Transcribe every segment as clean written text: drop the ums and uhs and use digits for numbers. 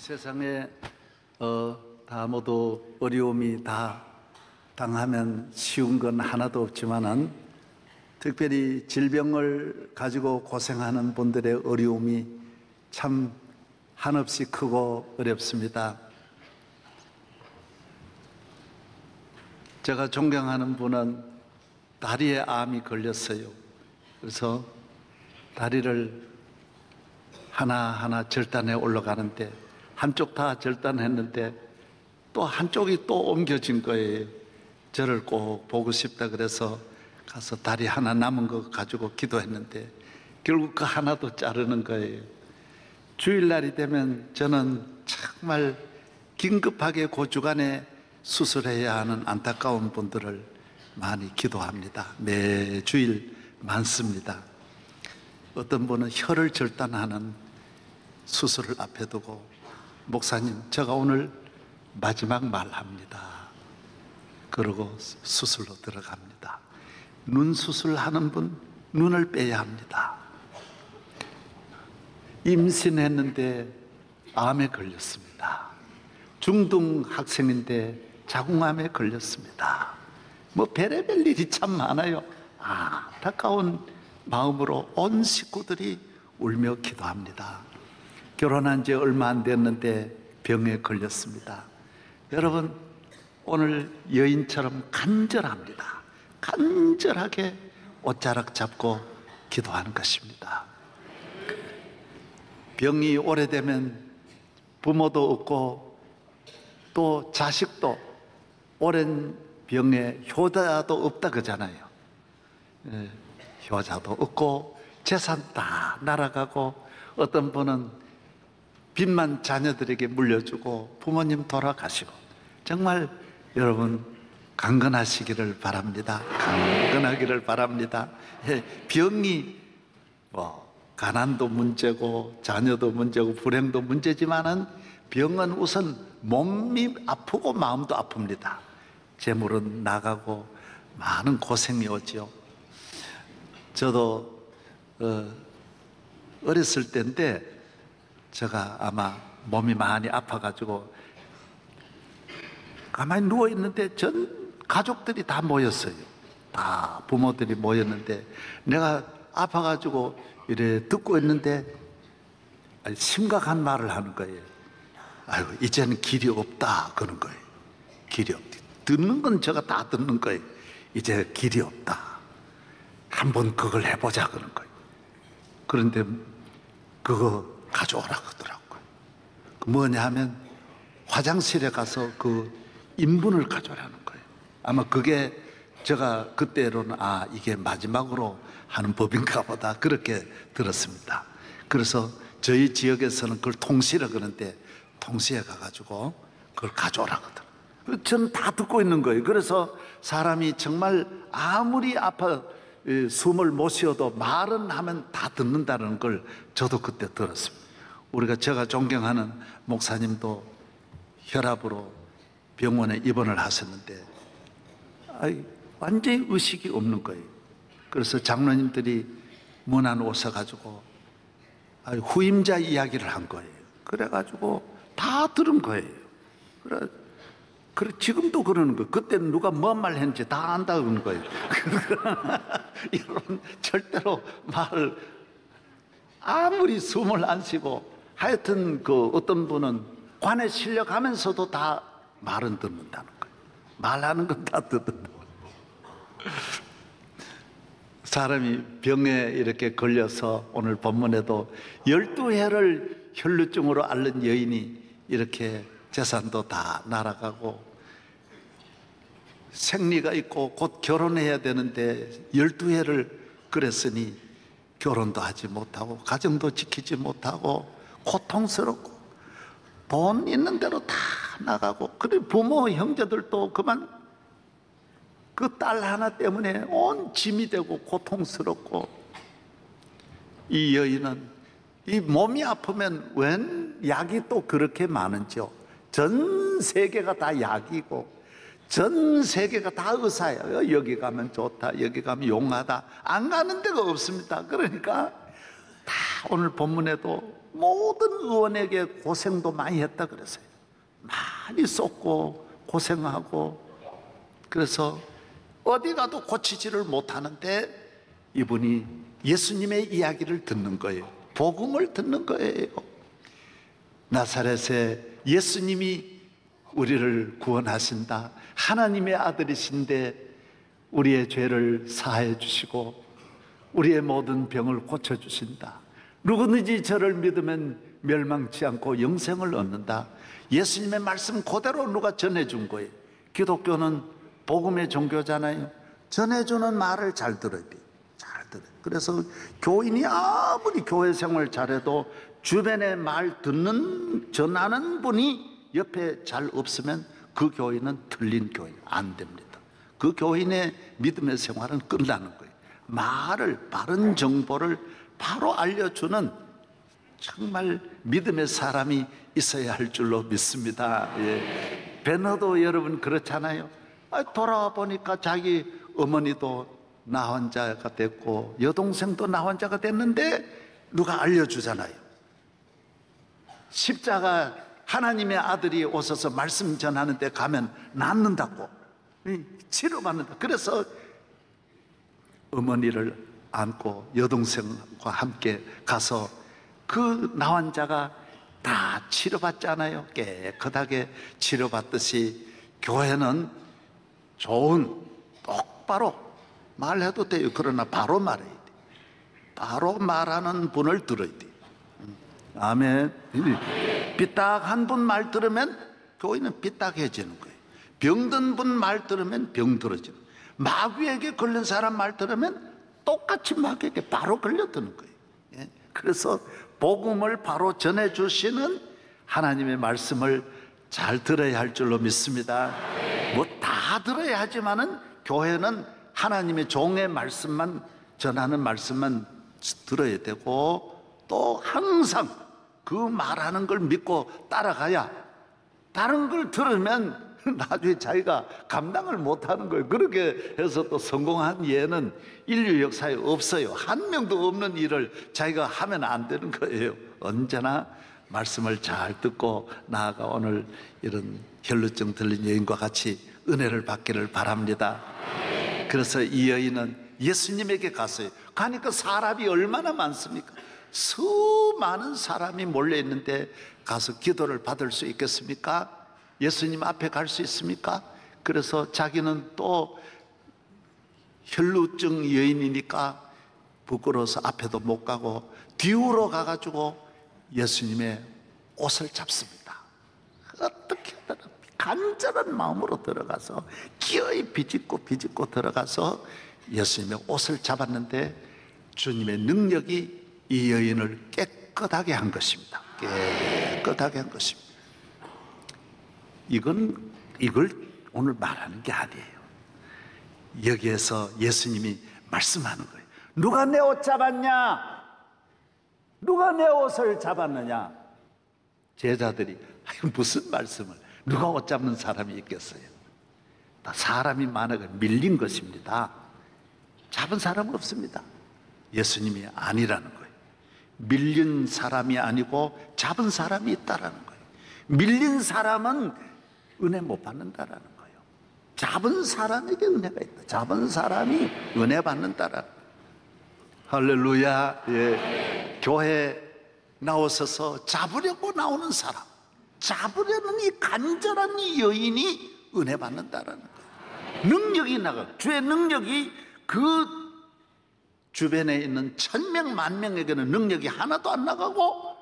세상에 다 모두 어려움이 다 당하면 쉬운 건 하나도 없지만은 특별히 질병을 가지고 고생하는 분들의 어려움이 참 한없이 크고 어렵습니다. 제가 존경하는 분은 다리에 암이 걸렸어요. 그래서 다리를 하나하나 절단해 올라가는데 한쪽 다 절단했는데 또 한쪽이 또 옮겨진 거예요. 저를 꼭 보고 싶다 그래서 가서 다리 하나 남은 거 가지고 기도했는데 결국 그 하나도 자르는 거예요. 주일날이 되면 저는 정말 긴급하게 그 주간에 수술해야 하는 안타까운 분들을 많이 기도합니다. 매 주일 많습니다. 어떤 분은 혀를 절단하는 수술을 앞에 두고 목사님, 제가 오늘 마지막 말합니다. 그러고 수술로 들어갑니다. 눈 수술하는 분, 눈을 빼야 합니다. 임신했는데 암에 걸렸습니다. 중등 학생인데 자궁암에 걸렸습니다. 뭐 별의별 일이 참 많아요. 안타까운 마음으로 온 식구들이 울며 기도합니다. 결혼한 지 얼마 안 됐는데 병에 걸렸습니다. 여러분, 오늘 여인처럼 간절합니다. 간절하게 옷자락 잡고 기도하는 것입니다. 병이 오래되면 부모도 없고 또 자식도 오랜 병에 효자도 없다 그러잖아요. 효자도 없고 재산 다 날아가고 어떤 분은 빚만 자녀들에게 물려주고 부모님 돌아가시고 정말 여러분 강건하시기를 바랍니다. 강건하기를 바랍니다. 병이 가난도 문제고 자녀도 문제고 불행도 문제지만은 병은 우선 몸이 아프고 마음도 아픕니다. 재물은 나가고 많은 고생이 오죠. 저도 어렸을 때인데 제가 아마 몸이 많이 아파가지고 가만히 누워있는데 전 가족들이 다 모였어요. 다 부모들이 모였는데 내가 아파가지고 이래 듣고 있는데 심각한 말을 하는 거예요. 아이고, 이제는 길이 없다 그러는 거예요. 길이 없다. 듣는 건 제가 다 듣는 거예요. 이제 길이 없다. 한번 그걸 해보자 그러는 거예요. 그런데 그거 가져오라 그러더라고요. 뭐냐 하면 화장실에 가서 그 인분을 가져오라는 거예요. 아마 그게 제가 그때로는 이게 마지막으로 하는 법인가 보다 그렇게 들었습니다. 그래서 저희 지역에서는 그걸 통시라 그러는데 통시에 가가지고 그걸 가져오라 그러더라고요. 저는 다 듣고 있는 거예요. 그래서 사람이 정말 아무리 아파 숨을 못 쉬어도 말은 하면 다 듣는다는 걸 저도 그때 들었습니다. 제가 존경하는 목사님도 혈압으로 병원에 입원을 하셨는데 완전히 의식이 없는 거예요. 그래서 장로님들이 문 안 오셔가지고 후임자 이야기를 한 거예요. 그래가지고 다 들은 거예요. 그래 지금도 그러는 거예요. 그때는 누가 뭔 말 했는지 다 안다 그러는 거예요. 여러분, 절대로 말을 아무리 숨을 안 쉬고 하여튼 어떤 분은 관에 실려가면서도 다 말은 듣는다는 거예요. 말하는 건 다 듣는다. 사람이 병에 이렇게 걸려서 오늘 본문에도 12해를 혈루증으로 앓는 여인이 이렇게 재산도 다 날아가고 생리가 있고 곧 결혼해야 되는데 12해를 그랬으니 결혼도 하지 못하고 가정도 지키지 못하고 고통스럽고 돈 있는 대로 다 나가고 그리고 부모 형제들도 그만 그 딸 하나 때문에 온 짐이 되고 고통스럽고 이 여인은 이 몸이 아프면 웬 약이 또 그렇게 많은지요. 전 세계가 다 약이고 전 세계가 다 의사예요. 여기 가면 좋다, 여기 가면 용하다, 안 가는 데가 없습니다. 그러니까 다 오늘 본문에도 모든 의원에게 고생도 많이 했다 그랬어요. 많이 쏟고 고생하고, 그래서 어디 가도 고치지를 못하는데 이분이 예수님의 이야기를 듣는 거예요. 복음을 듣는 거예요. 나사렛에 예수님이 우리를 구원하신다, 하나님의 아들이신데 우리의 죄를 사하여 주시고 우리의 모든 병을 고쳐주신다, 누구든지 저를 믿으면 멸망치 않고 영생을 얻는다, 예수님의 말씀 그대로 누가 전해준 거예요. 기독교는 복음의 종교잖아요. 전해주는 말을 잘 들어야 돼요. 잘 들어요. 그래서 교인이 아무리 교회 생활 잘해도 주변에 말 듣는, 전하는 분이 옆에 잘 없으면 그 교인은 틀린 교인, 안 됩니다. 그 교인의 믿음의 생활은 끝나는 거예요. 말을, 바른 정보를 바로 알려주는 정말 믿음의 사람이 있어야 할 줄로 믿습니다. 예. 베너도 여러분 그렇잖아요. 돌아보니까 자기 어머니도 나환자가 됐고 여동생도 나환자가 됐는데 누가 알려주잖아요. 십자가 하나님의 아들이 오셔서 말씀 전하는 데 가면 낫는다고, 치료받는다. 그래서 어머니를 안고 여동생과 함께 가서 그 나환자가 다 치료받잖아요. 깨끗하게 치료받듯이 교회는 좋은, 똑바로 말해도 돼요. 그러나 바로 말해야 돼. 바로 말하는 분을 들어야 돼. 아멘. 삐딱한 분 말 들으면 교회는 삐딱해지는 거예요. 병든 분 말 들으면 병들어지는 거예요. 마귀에게 걸린 사람 말 들으면 똑같이 마귀에게 바로 걸려드는 거예요. 예? 그래서 복음을 바로 전해주시는 하나님의 말씀을 잘 들어야 할 줄로 믿습니다. 뭐 다 들어야 하지만은 교회는 하나님의 종의 말씀만, 전하는 말씀만 들어야 되고, 또 항상 그 말하는 걸 믿고 따라가야, 다른 걸 들으면 나중에 자기가 감당을 못하는 거예요. 그렇게 해서 또 성공한 예는 인류 역사에 없어요. 한 명도 없는 일을 자기가 하면 안 되는 거예요. 언제나 말씀을 잘 듣고 나아가 오늘 이런 혈루증 들린 여인과 같이 은혜를 받기를 바랍니다. 그래서 이 여인은 예수님에게 갔어요. 가니까 사람이 얼마나 많습니까? 수많은 사람이 몰려있는데 가서 기도를 받을 수 있겠습니까? 예수님 앞에 갈 수 있습니까? 그래서 자기는 또 혈루증 여인이니까 부끄러워서 앞에도 못 가고 뒤로 가가지고 예수님의 옷을 잡습니다. 어떻게 하든 간절한 마음으로 들어가서 기어이 비집고 들어가서 예수님의 옷을 잡았는데 주님의 능력이 이 여인을 깨끗하게 한 것입니다. 깨끗하게 한 것입니다. 이걸 오늘 말하는 게 아니에요. 여기에서 예수님이 말씀하는 거예요. 누가 내 옷 잡았냐? 누가 내 옷을 잡았느냐? 제자들이 무슨 말씀을, 누가 옷 잡는 사람이 있겠어요? 다 사람이 많아서 밀린 것입니다. 잡은 사람은 없습니다. 예수님이 아니라는 거예요. 밀린 사람이 아니고 잡은 사람이 있다라는 거예요. 밀린 사람은 은혜 못 받는다라는 거예요. 잡은 사람에게 은혜가 있다. 잡은 사람이 은혜 받는다라는 거예요. 할렐루야. 예. 교회 나오셔서 잡으려고 나오는 사람, 잡으려는 이 간절한 이 여인이 은혜 받는다라는 거예요. 능력이 나가, 주의 능력이 그 주변에 있는 1000명, 10,000명에게는 능력이 하나도 안 나가고,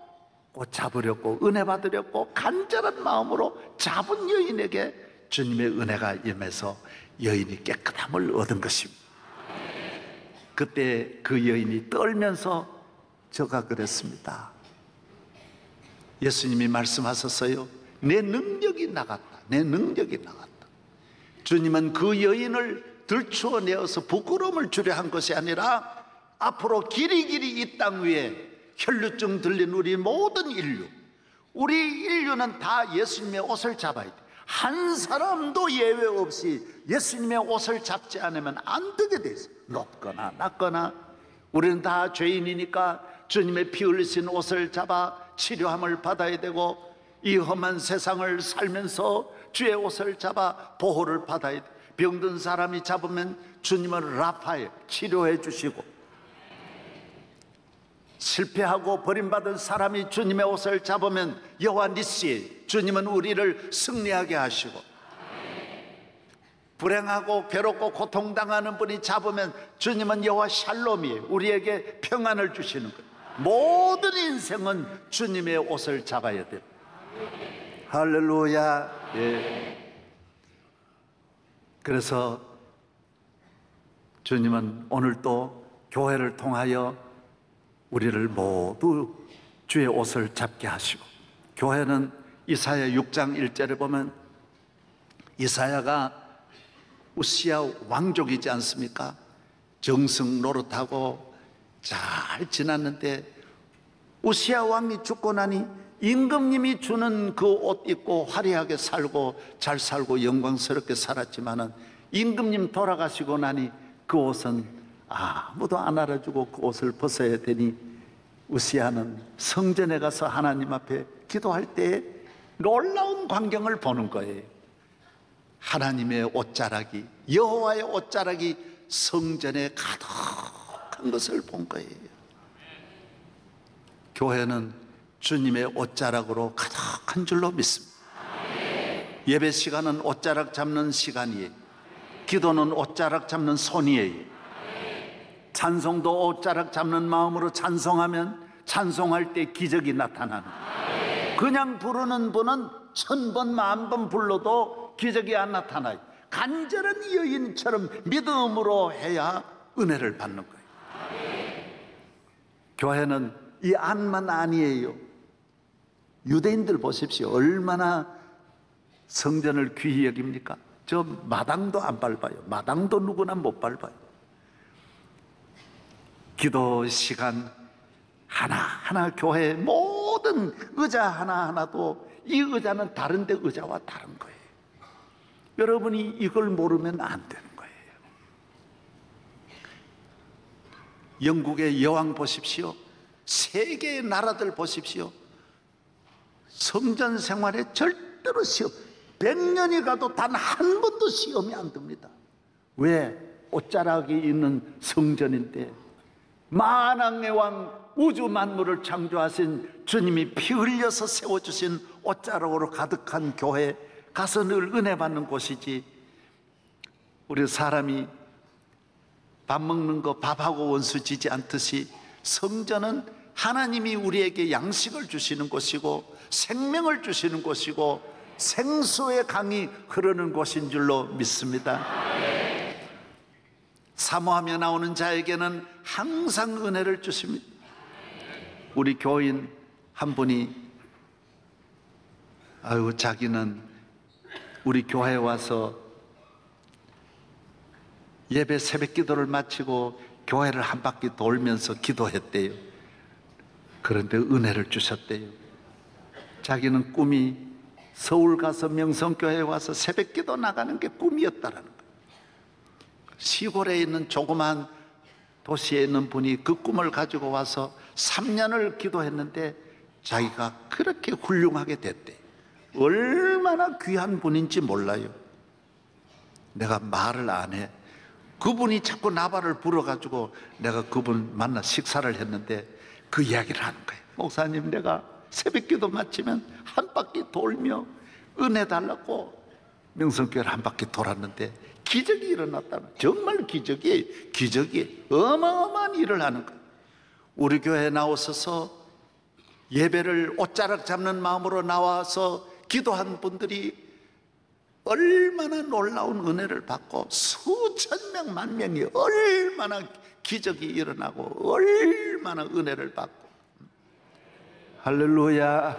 꼭 잡으려고, 은혜 받으려고 간절한 마음으로 잡은 여인에게 주님의 은혜가 임해서 여인이 깨끗함을 얻은 것입니다. 그때 그 여인이 떨면서 저가 그랬습니다. 예수님이 말씀하셨어요. 내 능력이 나갔다. 내 능력이 나갔다. 주님은 그 여인을 들추어내어서 부끄러움을 주려 한 것이 아니라 앞으로 길이길이 이 땅 위에 혈루증 들린 우리 모든 인류, 우리 인류는 다 예수님의 옷을 잡아야 돼. 한 사람도 예외 없이 예수님의 옷을 잡지 않으면 안 되게 돼 있어. 높거나 낮거나 우리는 다 죄인이니까 주님의 피 흘리신 옷을 잡아 치료함을 받아야 되고, 이 험한 세상을 살면서 주의 옷을 잡아 보호를 받아야 돼. 병든 사람이 잡으면 주님은 라파에 치료해 주시고, 실패하고 버림받은 사람이 주님의 옷을 잡으면 여호와 니시, 주님은 우리를 승리하게 하시고, 불행하고 괴롭고 고통당하는 분이 잡으면 주님은 여호와 샬롬이 우리에게 평안을 주시는 거예요. 모든 인생은 주님의 옷을 잡아야 돼요. 할렐루야. 예. 그래서 주님은 오늘 또 교회를 통하여 우리를 모두 주의 옷을 잡게 하시고, 교회는 이사야 6장 1절에 보면 이사야가 우시야 왕족이지 않습니까? 정승 노릇하고 잘 지났는데 우시야 왕이 죽고 나니 임금님이 주는 그 옷 입고 화려하게 살고 잘 살고 영광스럽게 살았지만은 임금님 돌아가시고 나니 그 옷은 아무도 안 알아주고 그 옷을 벗어야 되니 우시야는 성전에 가서 하나님 앞에 기도할 때 놀라운 광경을 보는 거예요. 하나님의 옷자락이, 여호와의 옷자락이 성전에 가득한 것을 본 거예요. 교회는 주님의 옷자락으로 가득한 줄로 믿습니다. 예배 시간은 옷자락 잡는 시간이에요. 기도는 옷자락 잡는 손이에요. 찬송도 옷자락 잡는 마음으로 찬송하면 찬송할 때 기적이 나타나는 거예요. 그냥 부르는 분은 1000번, 10,000번 불러도 기적이 안 나타나요. 간절한 여인처럼 믿음으로 해야 은혜를 받는 거예요. 교회는 이 안만 아니에요. 유대인들 보십시오. 얼마나 성전을 귀히 여깁니까? 저 마당도 안 밟아요. 마당도 누구나 못 밟아요. 기도 시간 하나하나, 교회의 모든 의자 하나하나도 이 의자는 다른데 의자와 다른 거예요. 여러분이 이걸 모르면 안 되는 거예요. 영국의 여왕 보십시오. 세계의 나라들 보십시오. 성전 생활에 절대로 시험, 100년이 가도 단 한 번도 시험이 안 듭니다. 왜? 옷자락이 있는 성전인데, 만왕의 왕, 우주 만물을 창조하신 주님이 피 흘려서 세워주신 옷자락으로 가득한 교회 가서 늘 은혜 받는 곳이지, 우리 사람이 밥 먹는 거 밥하고 원수 지지 않듯이 성전은 하나님이 우리에게 양식을 주시는 곳이고 생명을 주시는 곳이고 생수의 강이 흐르는 곳인 줄로 믿습니다. 사모하며 나오는 자에게는 항상 은혜를 주십니다. 우리 교인 한 분이 자기는 우리 교회에 와서 예배 새벽 기도를 마치고 교회를 한 바퀴 돌면서 기도했대요. 그런데 은혜를 주셨대요. 자기는 꿈이 서울 가서 명성교회에 와서 새벽 기도 나가는 게 꿈이었다라는 거예요. 시골에 있는 조그만 도시에 있는 분이 그 꿈을 가지고 와서 3년을 기도했는데 자기가 그렇게 훌륭하게 됐대. 얼마나 귀한 분인지 몰라요. 내가 말을 안 해. 그분이 자꾸 나발을 불어가지고 내가 그분 만나 식사를 했는데 그 이야기를 하는 거예요. 목사님, 내가 새벽 기도 마치면 한 바퀴 돌며 은혜 달라고 명성교회를 한 바퀴 돌았는데 기적이 일어났다는, 정말 기적이 어마어마한 일을 하는 거예요. 우리 교회에 나오셔서 예배를 옷자락 잡는 마음으로 나와서 기도한 분들이 얼마나 놀라운 은혜를 받고 수천 명, 만 명이 얼마나 기적이 일어나고 얼마나 은혜를 받고. 할렐루야.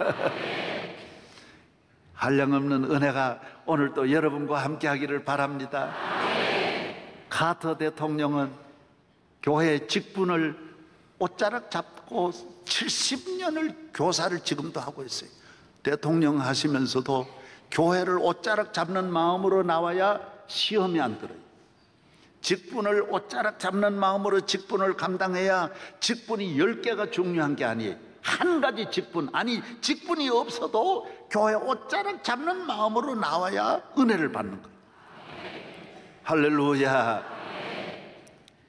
한량없는 은혜가 오늘 또 여러분과 함께 하기를 바랍니다. 카터 대통령은 교회의 직분을 옷자락 잡고 70년을 교사를 지금도 하고 있어요. 대통령 하시면서도 교회를 옷자락 잡는 마음으로 나와야 시험이 안 들어요. 직분을 옷자락 잡는 마음으로 직분을 감당해야 직분이 10개가 중요한 게 아니에요. 한 가지 직분, 아니 직분이 없어도 교회 옷자락 잡는 마음으로 나와야 은혜를 받는 거예요. 할렐루야.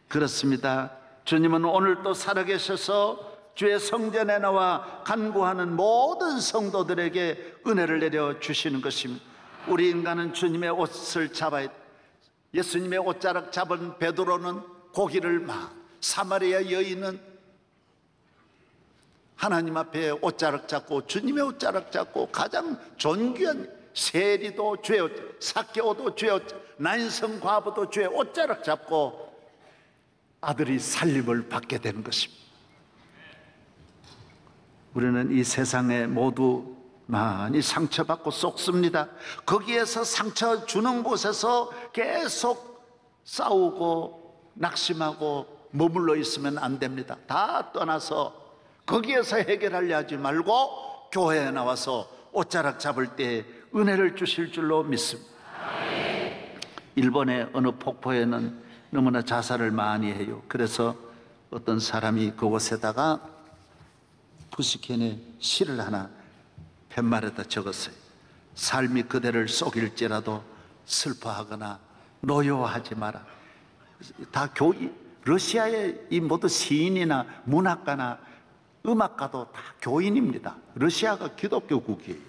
그렇습니다. 주님은 오늘 또 살아계셔서 주의 성전에 나와 간구하는 모든 성도들에게 은혜를 내려 주시는 것입니다. 우리 인간은 주님의 옷을 잡아야 돼. 예수님의 옷자락 잡은 베드로는 고기를 막, 사마리아 여인은 하나님 앞에 옷자락 잡고 주님의 옷자락 잡고 가장 존귀한 세리도 주의 옷자락, 삭개오도 주의 옷자락, 난성 과부도 주의 옷자락 잡고 아들이 살림을 받게 되는 것입니다. 우리는 이 세상에 모두 많이 상처받고 썩습니다. 거기에서 상처 주는 곳에서 계속 싸우고 낙심하고 머물러 있으면 안 됩니다. 다 떠나서 거기에서 해결하려 하지 말고 교회에 나와서 옷자락 잡을 때 은혜를 주실 줄로 믿습니다. 일본의 어느 폭포에는 너무나 자살을 많이 해요. 그래서 어떤 사람이 그곳에다가 푸시켄의 시를 하나 팻말에다 적었어요. 삶이 그대를 속일지라도 슬퍼하거나 노여워하지 마라. 다 러시아의 이 모두 시인이나 문학가나 음악가도 다 교인입니다. 러시아가 기독교국이에요.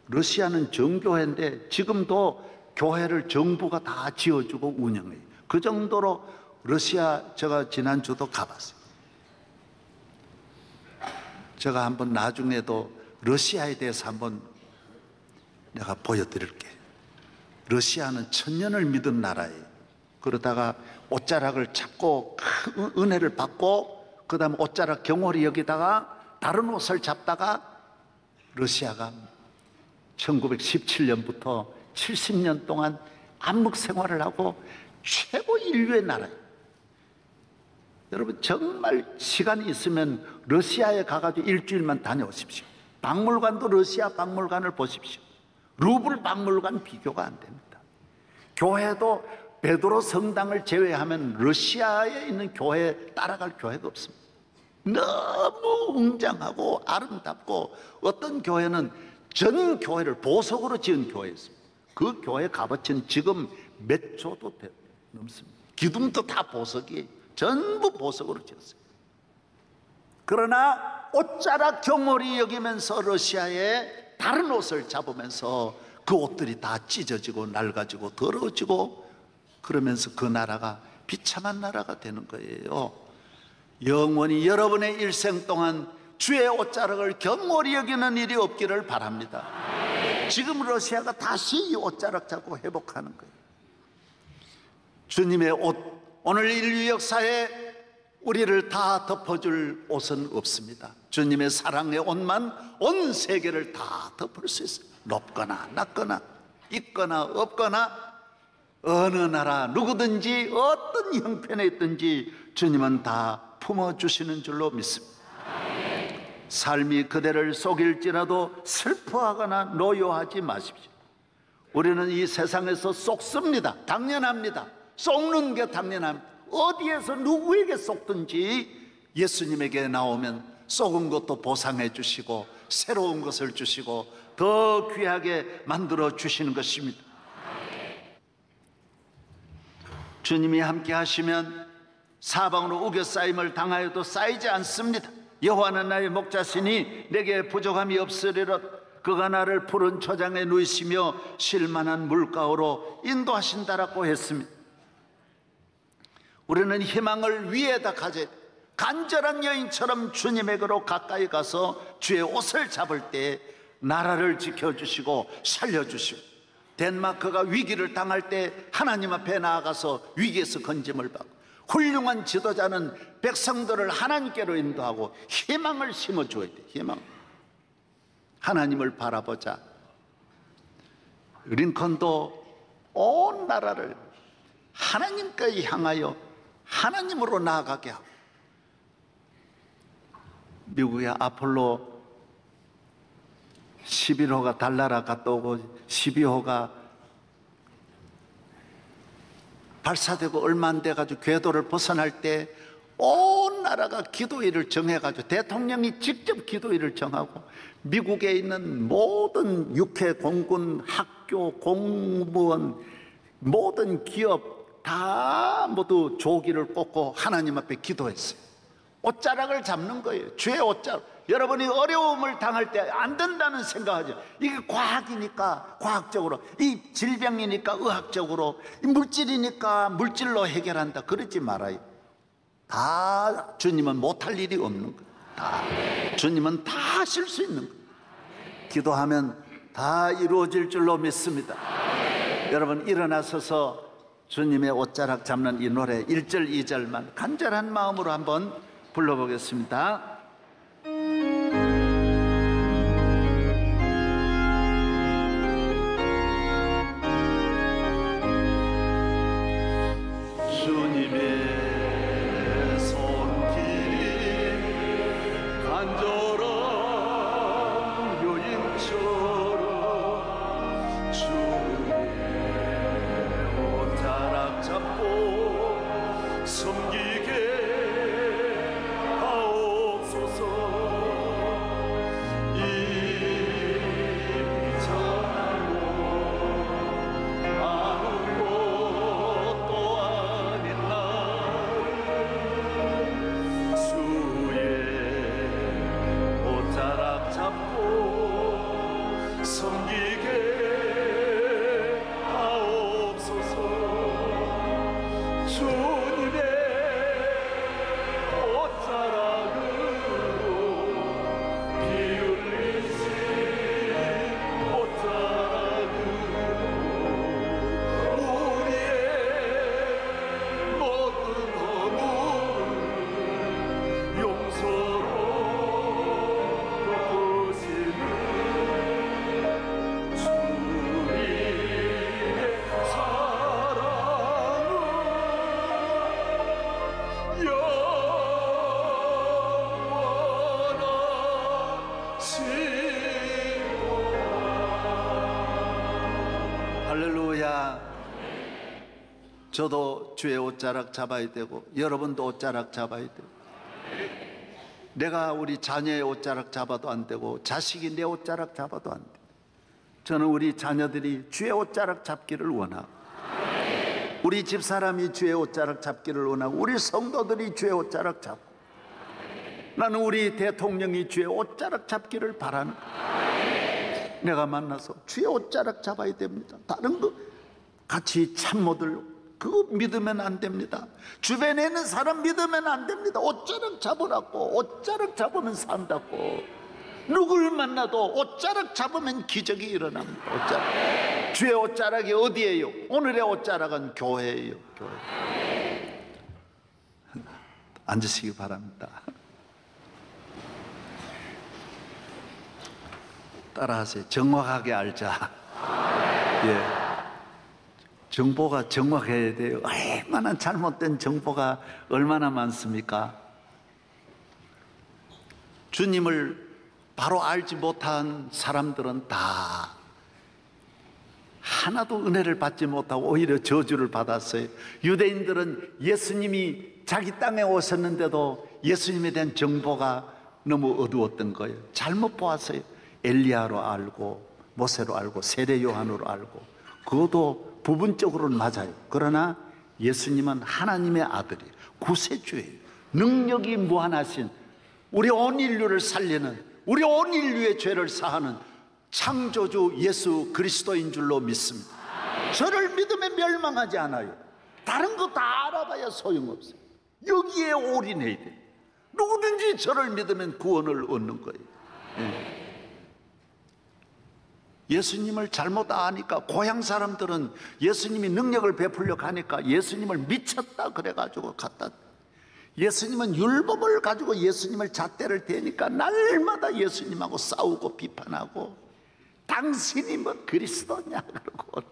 러시아는 정교회인데 지금도 교회를 정부가 다 지어주고 운영해요. 그 정도로 러시아, 제가 지난주도 가봤어요. 제가 한번 나중에도 러시아에 대해서 한번 내가 보여드릴게요. 러시아는 천년을 믿은 나라예요. 그러다가 옷자락을 잡고 은혜를 받고 그 다음에 옷자락 경홀히 여기다가 다른 옷을 잡다가 러시아가 1917년부터 70년 동안 암묵 생활을 하고 최고 인류의 나라예요. 여러분 정말 시간이 있으면 러시아에 가가지고 일주일만 다녀오십시오. 박물관도 러시아 박물관을 보십시오. 루블 박물관 비교가 안 됩니다. 교회도 베드로 성당을 제외하면 러시아에 있는 교회에 따라갈 교회가 없습니다. 너무 웅장하고 아름답고 어떤 교회는 전 교회를 보석으로 지은 교회였습니다. 그 교회 값어치는 지금 몇 조도 넘습니다. 기둥도 다 보석이에요. 전부 보석으로 지었어요. 그러나 옷자락 경홀히 여기면서 러시아에 다른 옷을 잡으면서 그 옷들이 다 찢어지고 낡아지고 더러워지고 그러면서 그 나라가 비참한 나라가 되는 거예요. 영원히 여러분의 일생 동안 주의 옷자락을 경홀히 여기는 일이 없기를 바랍니다. 지금 러시아가 다시 이 옷자락 잡고 회복하는 거예요. 주님의 옷, 오늘 인류 역사에 우리를 다 덮어줄 옷은 없습니다. 주님의 사랑의 옷만 온 세계를 다 덮을 수 있어요. 높거나 낮거나 있거나 없거나 어느 나라 누구든지 어떤 형편에 있든지 주님은 다 품어주시는 줄로 믿습니다. 삶이 그대를 속일지라도 슬퍼하거나 노여하지 마십시오. 우리는 이 세상에서 속습니다. 당연합니다. 속는 게 당연합니다. 어디에서 누구에게 속든지 예수님에게 나오면 속은 것도 보상해 주시고 새로운 것을 주시고 더 귀하게 만들어 주시는 것입니다. 주님이 함께 하시면 사방으로 우겨싸임을 당하여도 쌓이지 않습니다. 여호와는 나의 목자시니 내게 부족함이 없으리라. 그가 나를 푸른 초장에 누이시며 쉴만한 물가로 인도하신다라고 했습니다. 우리는 희망을 위에다 가져 간절한 여인처럼 주님에게로 가까이 가서 주의 옷을 잡을 때 나라를 지켜주시고 살려주시고, 덴마크가 위기를 당할 때 하나님 앞에 나아가서 위기에서 건짐을 받고, 훌륭한 지도자는 백성들을 하나님께로 인도하고 희망을 심어줘야 돼. 희망. 하나님을 바라보자. 링컨도 온 나라를 하나님께 향하여 하나님으로 나아가게 하고, 미국의 아폴로 11호가 달나라 갔다 오고 12호가 발사되고 얼마 안 돼가지고 궤도를 벗어날 때 온 나라가 기도일을 정해가지고 대통령이 직접 기도일을 정하고 미국에 있는 모든 육해, 공군, 학교, 공무원, 모든 기업 다 모두 조기를 꽂고 하나님 앞에 기도했어요. 옷자락을 잡는 거예요. 주의 옷자락. 여러분이 어려움을 당할 때 안 된다는 생각하죠. 이게 과학이니까 과학적으로, 이 질병이니까 의학적으로, 이 물질이니까 물질로 해결한다, 그러지 말아요. 다 주님은 못할 일이 없는 거예요. 다 주님은 다 하실 수 있는 거예요. 기도하면 다 이루어질 줄로 믿습니다. 여러분 일어나서서 주님의 옷자락 잡는 이 노래 1절 2절만 간절한 마음으로 한번 불러보겠습니다. 주님의 손길이 간절한 여인처럼 주의 옷자락 잡고 섬기게 하옵소서. 이미 전하고 아무것도 아닌 나를 주의 옷자락 잡고 섬기게 하옵소서. 주님의 옷자락으로 피 흘리신 옷자락으로 우리의 모든 허물을 용서로 덮으시는 주님의 사랑은 영원하시도다. 할렐루야. 저도 주의 옷자락 잡아야 되고 여러분도 옷자락 잡아야 되고, 내가 우리 자녀의 옷자락 잡아도 안 되고 자식이 내 옷자락 잡아도 안 돼. 저는 우리 자녀들이 주의 옷자락 잡기를 원하고, 우리 집사람이 주의 옷자락 잡기를 원하고, 우리 성도들이 주의 옷자락 잡고, 나는 우리 대통령이 주의 옷자락 잡기를 바라는 거예요. 내가 만나서 주의 옷자락 잡아야 됩니다. 다른 거 같이 참모들 그거 믿으면 안 됩니다. 주변에 있는 사람 믿으면 안 됩니다. 옷자락 잡으라고. 옷자락 잡으면 산다고. 누굴 만나도 옷자락 잡으면 기적이 일어납니다. 옷자락. 주의 옷자락이 어디예요? 오늘의 옷자락은 교회예요. 교회. 앉으시기 바랍니다. 따라하세요. 정확하게 알자. 예. 정보가 정확해야 돼요. 얼마나 잘못된 정보가 얼마나 많습니까? 주님을 바로 알지 못한 사람들은 다 하나도 은혜를 받지 못하고 오히려 저주를 받았어요. 유대인들은 예수님이 자기 땅에 오셨는데도 예수님에 대한 정보가 너무 어두웠던 거예요. 잘못 보았어요. 엘리야로 알고 모세로 알고 세례 요한으로 알고, 그것도 부분적으로는 맞아요. 그러나 예수님은 하나님의 아들이 구세주예요. 능력이 무한하신, 우리 온 인류를 살리는, 우리 온 인류의 죄를 사하는 창조주 예수 그리스도인 줄로 믿습니다. 저를 믿으면 멸망하지 않아요. 다른 거 다 알아봐야 소용없어요. 여기에 올인해야 돼요. 누구든지 저를 믿으면 구원을 얻는 거예요. 예. 예수님을 잘못 아니까, 고향 사람들은 예수님이 능력을 베풀려 가니까 예수님을 미쳤다 그래가지고 갖다, 예수님은 율법을 가지고 예수님을 잣대를 대니까 날마다 예수님하고 싸우고 비판하고, 당신이 뭐 그리스도냐 그러고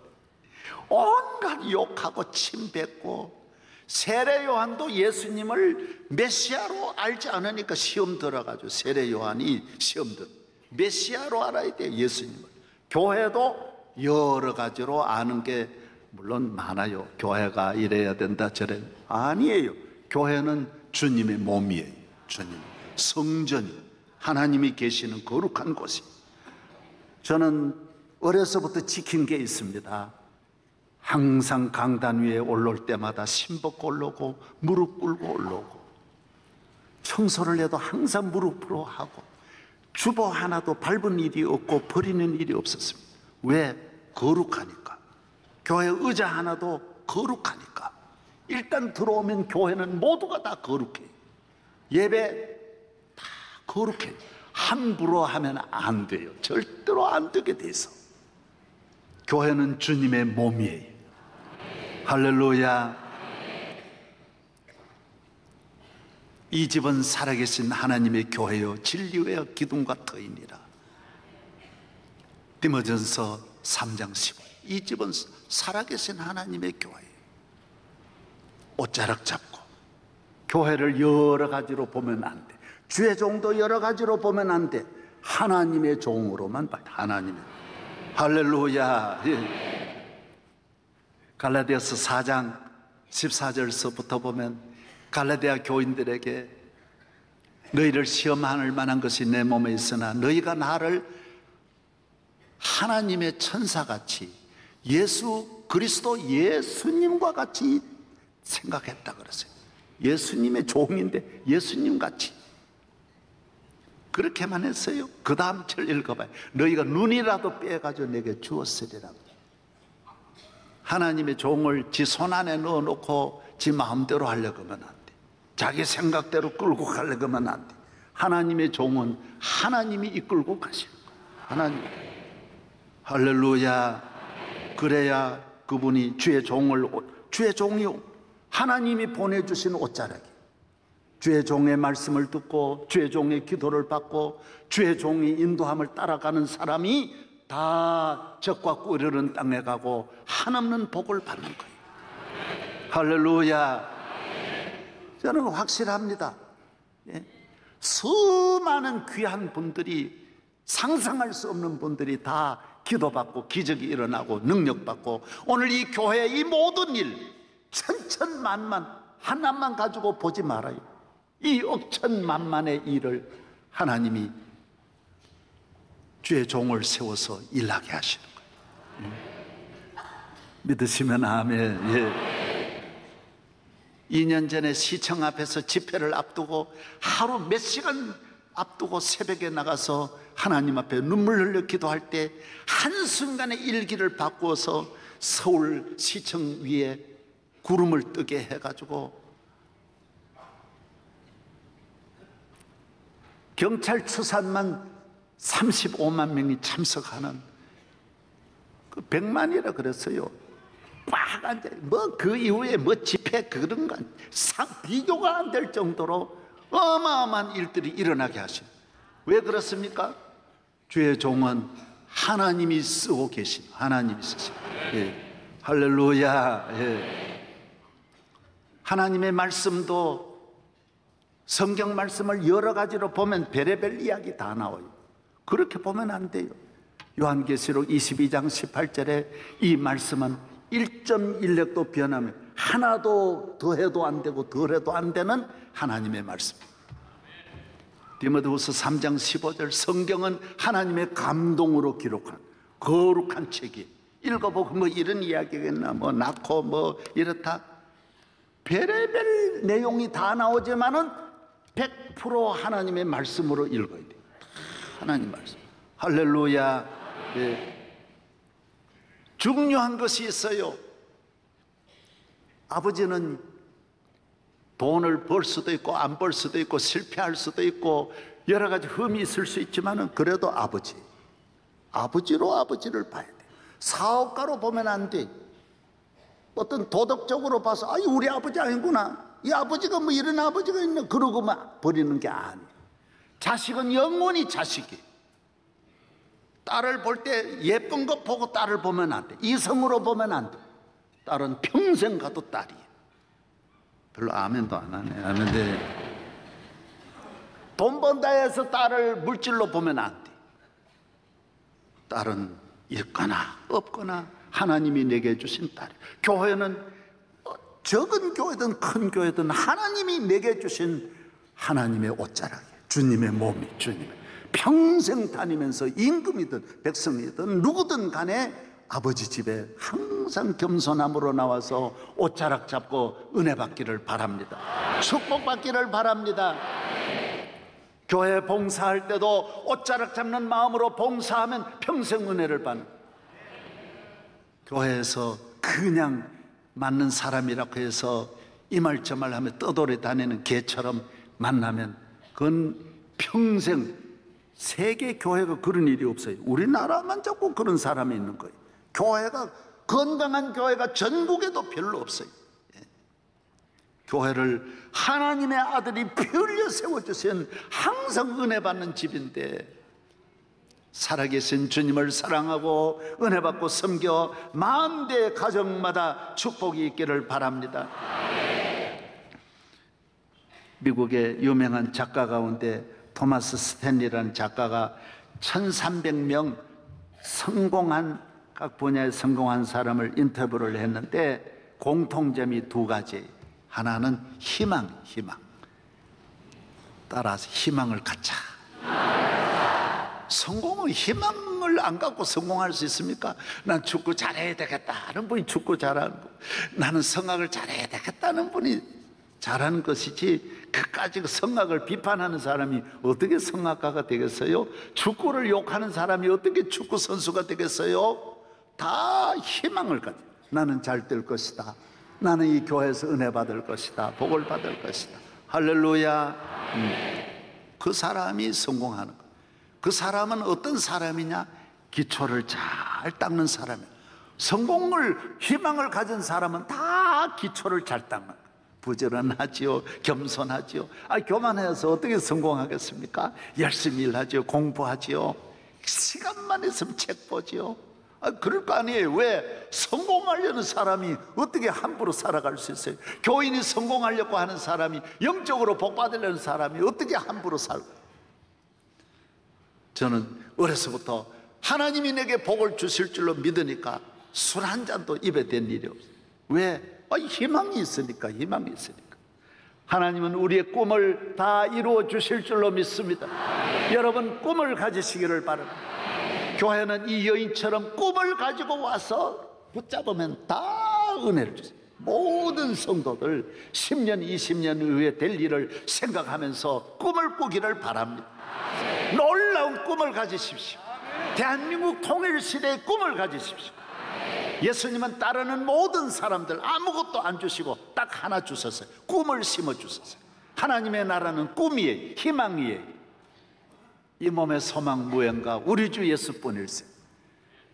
온갖 욕하고 침뱉고, 세례 요한도 예수님을 메시아로 알지 않으니까 시험 들어가지고, 세례 요한이 시험 들어, 메시아로 알아야 돼요 예수님을. 교회도 여러 가지로 아는 게 물론 많아요. 교회가 이래야 된다 저래. 아니에요. 교회는 주님의 몸이에요. 주님 성전이 하나님이 계시는 거룩한 곳이. 저는 어려서부터 지킨 게 있습니다. 항상 강단 위에 올라올 때마다 신벗고 올라오고 무릎 꿇고 올라오고, 청소를 해도 항상 무릎으로 하고, 주보 하나도 밟은 일이 없고 버리는 일이 없었습니다. 왜? 거룩하니까. 교회 의자 하나도 거룩하니까. 일단 들어오면 교회는 모두가 다 거룩해요. 예배 다 거룩해요. 함부로 하면 안 돼요. 절대로 안 되게 돼 있어. 교회는 주님의 몸이에요. 할렐루야. 이 집은 살아계신 하나님의 교회요 진리의 기둥과 터이니라. 디모전서 3장 15. 이 집은 살아계신 하나님의 교회예요. 옷자락 잡고 교회를 여러 가지로 보면 안 돼. 주의 종도 여러 가지로 보면 안 돼. 하나님의 종으로만 봐요. 하나님의. 할렐루야. 갈라디아서 4장 14절서부터 보면 갈라디아 교인들에게 너희를 시험할 만한 것이 내 몸에 있으나 너희가 나를 하나님의 천사같이 예수 그리스도 예수님과 같이 생각했다 그러세요. 예수님의 종인데 예수님같이 그렇게만 했어요. 그 다음 절 읽어봐요. 너희가 눈이라도 빼가지고 내게 주었으리라. 하나님의 종을 지 손 안에 넣어놓고 지 마음대로 하려고 하면 안 돼. 자기 생각대로 끌고 가려고 하면 안 돼. 하나님의 종은 하나님이 이끌고 가시는 거예요. 하나님. 할렐루야. 그래야 그분이 주의 종이 하나님이 보내주신 옷자락이, 주의 종의 말씀을 듣고 주의 종의 기도를 받고 주의 종이 인도함을 따라가는 사람이 다 적과 꿀 흐르는 땅에 가고 한없는 복을 받는 거예요. 할렐루야. 저는 확실합니다. 수많은 귀한 분들이, 상상할 수 없는 분들이 다 기도받고 기적이 일어나고 능력받고, 오늘 이 교회의 이 모든 일 천천만만 하나만 가지고 보지 말아요. 이 억천만만의 일을 하나님이 주의 종을 세워서 일하게 하시는 거예요. 믿으시면 아멘. 예. 2년 전에 시청 앞에서 집회를 앞두고 하루 몇 시간 앞두고 새벽에 나가서 하나님 앞에 눈물 흘려 기도할 때 한순간에 일기를 바꾸어서 서울 시청 위에 구름을 뜨게 해가지고 경찰 추산만 35만 명이 참석하는, 그 100만이라 그랬어요. 꽉 앉아. 뭐 그 이후에 뭐 집회 그런 건 비교가 안 될 정도로 어마어마한 일들이 일어나게 하신. 왜 그렇습니까? 주의 종은 하나님이 쓰고 계신, 하나님이 쓰신. 예. 할렐루야. 예. 하나님의 말씀도 성경 말씀을 여러 가지로 보면 별의별 이야기 다 나와요. 그렇게 보면 안 돼요. 요한계시록 22장 18절에 이 말씀은 1.1획도 변하면 하나도 더해도 안 되고 덜해도 안 되는 하나님의 말씀. 디모데후서 3장 15절, 성경은 하나님의 감동으로 기록한 거룩한 책이, 읽어보고 뭐 이런 이야기겠나, 뭐 낳고 뭐 이렇다, 별의별 내용이 다 나오지만은 100% 하나님의 말씀으로 읽어야 돼요. 하나님 말씀. 할렐루야. 예. 중요한 것이 있어요. 아버지는 돈을 벌 수도 있고 안 벌 수도 있고 실패할 수도 있고 여러 가지 흠이 있을 수 있지만은 그래도 아버지로 아버지를 봐야 돼. 사업가로 보면 안 돼. 어떤 도덕적으로 봐서 아이 우리 아버지 아니구나, 이 아버지가 뭐 이런 아버지가 있나 그러고만 버리는 게 아니에요. 자식은 영원히 자식이. 딸을 볼 때 예쁜 거 보고 딸을 보면 안 돼. 이성으로 보면 안 돼. 딸은 평생 가도 딸이에요. 별로 아멘도 안 하네. 아멘데 돈 번다 해서 딸을 물질로 보면 안 돼. 딸은 있거나 없거나 하나님이 내게 주신 딸. 교회는 적은 교회든 큰 교회든 하나님이 내게 주신 하나님의 옷자락이에요. 주님의 몸이, 주님의. 평생 다니면서 임금이든 백성이든 누구든 간에 아버지 집에 항상 겸손함으로 나와서 옷자락 잡고 은혜 받기를 바랍니다. 축복받기를 바랍니다. 교회 봉사할 때도 옷자락 잡는 마음으로 봉사하면 평생 은혜를 받는. 교회에서 그냥 맞는 사람이라고 해서 이 말 저 말 하며 떠돌이 다니는 개처럼 만나면 그건 평생 세계 교회가 그런 일이 없어요. 우리나라만 자꾸 그런 사람이 있는 거예요. 교회가, 건강한 교회가 전국에도 별로 없어요. 교회를 하나님의 아들이 피 흘려 세워주신 항상 은혜 받는 집인데, 살아계신 주님을 사랑하고 은혜 받고 섬겨 만대 가정마다 축복이 있기를 바랍니다. 미국의 유명한 작가 가운데 토마스 스탠리라는 작가가 1300명 성공한, 각 분야에 성공한 사람을 인터뷰를 했는데 공통점이 두 가지. 하나는 희망. 따라서 희망을 갖자. 성공은 희망을 안 갖고 성공할 수 있습니까? 난 축구 잘해야 되겠다는 분이 축구 잘하는 분, 나는 성악을 잘해야 되겠다는 분이 잘하는 것이지, 그까지 성악을 비판하는 사람이 어떻게 성악가가 되겠어요? 축구를 욕하는 사람이 어떻게 축구 선수가 되겠어요? 다 희망을 가져. 나는 잘 될 것이다. 나는 이 교회에서 은혜 받을 것이다. 복을 받을 것이다. 할렐루야. 그 사람이 성공하는 것. 그 사람은 어떤 사람이냐? 기초를 잘 닦는 사람이에요. 성공을, 희망을 가진 사람은 다 기초를 잘 닦는 거예요. 부지런하지요, 겸손하지요. 교만해서 어떻게 성공하겠습니까? 열심히 일하지요, 공부하지요. 시간만 있으면 책 보지요. 그럴 거 아니에요. 왜? 성공하려는 사람이 어떻게 함부로 살아갈 수 있어요? 교인이 성공하려고 하는 사람이, 영적으로 복받으려는 사람이 어떻게 함부로 살고. 저는 어려서부터 하나님이 내게 복을 주실 줄로 믿으니까 술 한 잔도 입에 댄 일이 없어요. 왜? 희망이 있으니까. 하나님은 우리의 꿈을 다 이루어 주실 줄로 믿습니다. 여러분, 꿈을 가지시기를 바랍니다. 교회는 이 여인처럼 꿈을 가지고 와서 붙잡으면 다 은혜를 주세요. 모든 성도들 10년, 20년 후에 될 일을 생각하면서 꿈을 꾸기를 바랍니다. 놀라운 꿈을 가지십시오. 대한민국 통일시대의 꿈을 가지십시오. 예수님은 따르는 모든 사람들 아무것도 안 주시고 딱 하나 주셨어요. 꿈을 심어 주셨어요. 하나님의 나라는 꿈이에요. 희망이에요. 이 몸의 소망 무언가 우리 주 예수뿐일세.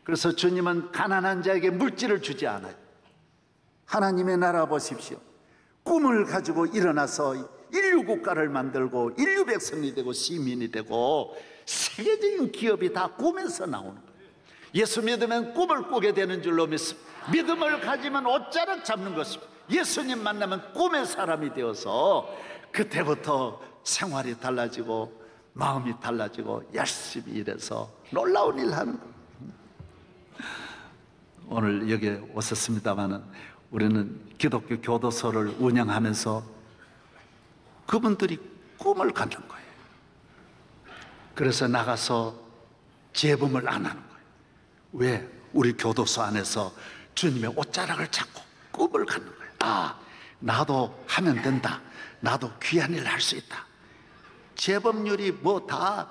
그래서 주님은 가난한 자에게 물질을 주지 않아요. 하나님의 나라 보십시오. 꿈을 가지고 일어나서 인류 국가를 만들고 인류 백성이 되고 시민이 되고 세계적인 기업이 다 꿈에서 나오는 거예요. 예수 믿으면 꿈을 꾸게 되는 줄로 믿습니다. 믿음을 가지면 옷자락 잡는 것입니다. 예수님 만나면 꿈의 사람이 되어서 그때부터 생활이 달라지고 마음이 달라지고 열심히 일해서 놀라운 일 하는 거예요. 오늘 여기에 오셨습니다마는 우리는 기독교 교도소를 운영하면서 그분들이 꿈을 갖는 거예요. 그래서 나가서 재범을 안 하는 거예요. 왜? 우리 교도소 안에서 주님의 옷자락을 잡고 꿈을 갖는 거예요. 나도 하면 된다. 나도 귀한 일을 할 수 있다. 재범률이 뭐 다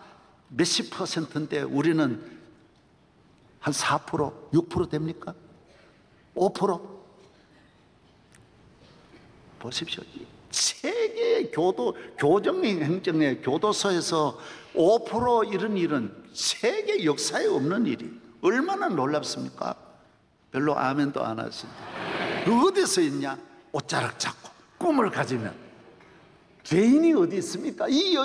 몇십 %인데 우리는 한 4%, 6% 됩니까? 5%? 보십시오. 세계 교정행정의 교도소에서 5% 이런 일은 세계 역사에 없는 일이 얼마나 놀랍습니까? 별로 아멘도 안 하신다. 어디서 있냐? 옷자락 잡고 꿈을 가지면. 죄인이 어디 있습니까? 이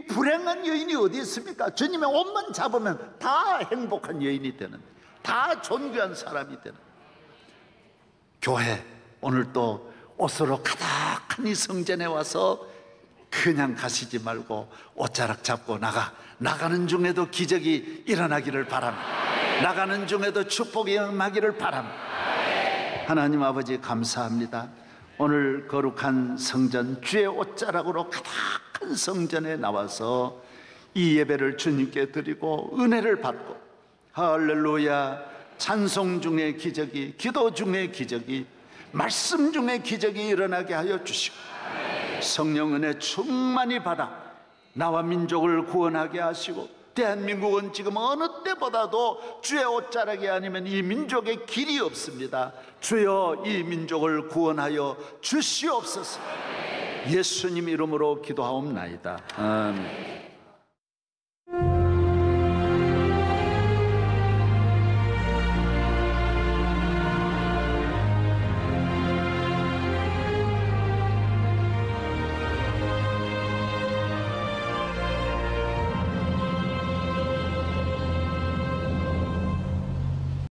불행한 여인이 어디 있습니까? 주님의 옷만 잡으면 다 행복한 여인이 되는, 다 존귀한 사람이 되는. 교회 오늘 또 옷으로 가득한 이 성전에 와서 그냥 가시지 말고 옷자락 잡고 나가는 중에도 기적이 일어나기를 바랍니다. 나가는 중에도 축복이 임하기를 바랍니다. 하나님 아버지 감사합니다. 오늘 거룩한 성전 주의 옷자락으로 가득한 성전에 나와서 이 예배를 주님께 드리고 은혜를 받고 할렐루야, 찬송 중에 기적이, 기도 중에 기적이, 말씀 중에 기적이 일어나게 하여 주시고 성령 은혜 충만히 받아 나와 민족을 구원하게 하시고, 대한민국은 지금 어느 때보다도 주의 옷자락이 아니면 이 민족의 길이 없습니다. 주여 이 민족을 구원하여 주시옵소서. 예수님 이름으로 기도하옵나이다. 아멘.